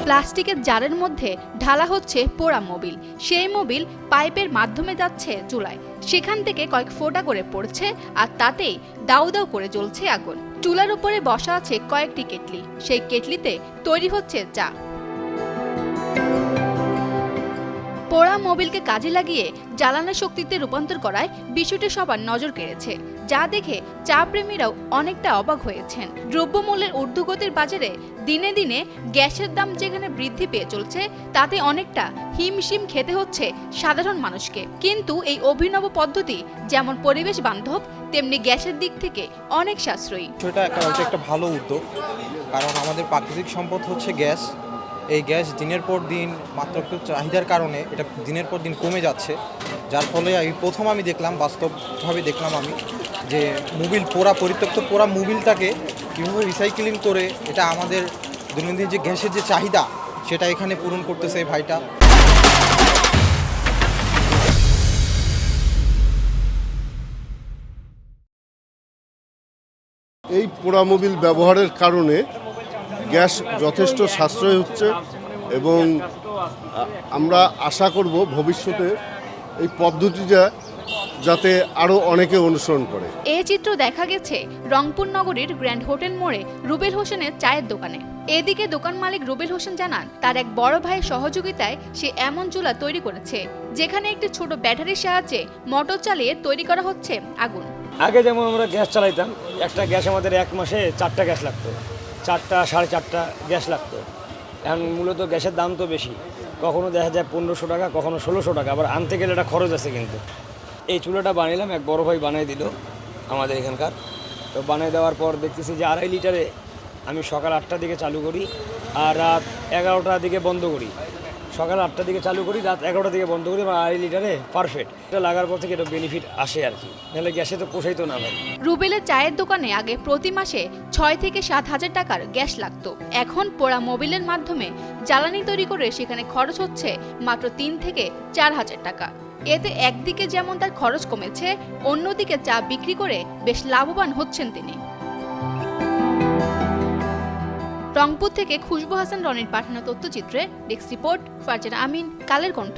প্লাস্টিকের জারের মধ্যে ঢালা হচ্ছে পোড়া মোবিল। সেই মোবিল পাইপের মাধ্যমে যাচ্ছে চুলায়, সেখান থেকে কয়েক ফোঁটা করে পড়ছে আর তাতেই দাউ দাউ করে জ্বলছে আগুন। চুলার উপরে বসা আছে কয়েকটি কেটলি, সেই কেটলিতে তৈরি হচ্ছে চা। পোড়া মোবিলকে কাজে লাগিয়ে জ্বালানি শক্তিতে রূপান্তর করায় বিষয়টি সবার নজর কেড়েছে, যা দেখে চা প্রেমীরাও অনেকটা অবাক হয়েছেন। দ্রব্যমূল্যের ঊর্ধ্বগতির বাজারে দিনে দিনে গ্যাসের দাম যেখানে বৃদ্ধি পেয়ে চলছে, তাতে অনেকটা হিমশিম খেতে হচ্ছে সাধারণ মানুষকে। কিন্তু এই অভিনব পদ্ধতি যেমন পরিবেশ বান্ধব, তেমনি গ্যাসের দিক থেকে অনেক সাশ্রয়ী। সেটা একটা ভালো উদ্যোগ, কারণ আমাদের প্রাকৃতিক সম্পদ হচ্ছে গ্যাস। এই গ্যাস দিনের পর দিন মাত্রাতিরিক্ত চাহিদার কারণে এটা দিনের পর দিন কমে যাচ্ছে, যার ফলে প্রথম আমি দেখলাম, বাস্তবভাবে দেখলাম আমি, যে পরিত্যক্ত পোড়া মোবিলটাকে কীভাবে রিসাইক্লিং করে এটা আমাদের দৈনন্দিন যে গ্যাসের যে চাহিদা সেটা এখানে পূরণ করতেছে এই ভাইটা। এই পোড়া মোবিল ব্যবহারের কারণে গ্যাস যথেষ্ট সাশ্রয় হচ্ছে এবং আমরা আশা করব ভবিষ্যতে এই পদ্ধতিটা যাতে আরও অনেকে অনুসরণ করে। এই চিত্র দেখা গেছে রংপুর নগরীর গ্র্যান্ড হোটেল মোড়ে রুবেল হোসেনের চায়ের দোকানে। এদিকে দোকান মালিক রুবেল হোসেন জানান, তার এক বড় ভাইয়ের সহযোগিতায় সে এমন চুলা তৈরি করেছে যেখানে একটি ছোট ব্যাটারির সাহায্যে মোটর চালিয়ে তৈরি করা হচ্ছে আগুন। আগে যেমন আমরা গ্যাস চালাইতাম, একটা গ্যাস আমাদের এক মাসে 4টা গ্যাস লাগতো, 4টা 4.5টা গ্যাস লাগতো। এখন মূলত গ্যাসের দাম তো বেশি, কখনো দেখা যায় 1500 টাকা, কখনো 1600 টাকা, আবার আনতে গেলে একটা খরচ আছে। কিন্তু এই চুলাটা বানাইলাম, এক বড় ভাই বানিয়ে দিল আমাদের এখানকার। তো বানিয়ে দেওয়ার পর দেখতেছি যে 2.5 লিটারে আমি সকাল 8টার দিকে চালু করি আর রাত 11টার দিকে বন্ধ করি। সকাল 8টার দিকে চালু করি, রাত 11টার দিকে বন্ধ করি, আর 2.5 লিটারে পারফেক্ট। এটা লাগার পর থেকে এটা বেনিফিট আসে আর কি, নাহলে গ্যাসে তো পোষাইতো না ভাই। রুবেলের চায়ের দোকানে আগে প্রতি মাসে 6 থেকে 7 হাজার টাকার গ্যাস লাগতো। এখন পোড়া মোবিলের মাধ্যমে জ্বালানি তৈরি করে সেখানে খরচ হচ্ছে মাত্র 3 থেকে 4 হাজার টাকা। এতে একদিকে যেমন তার খরচ কমেছে, অন্যদিকে চা বিক্রি করে বেশ লাভবান হচ্ছেন তিনি। রংপুর থেকে খুশবু হাসান রনির পাঠানো তথ্যচিত্রে ডেস্ক রিপোর্ট, ফারজানা আমিন, কালের কণ্ঠ।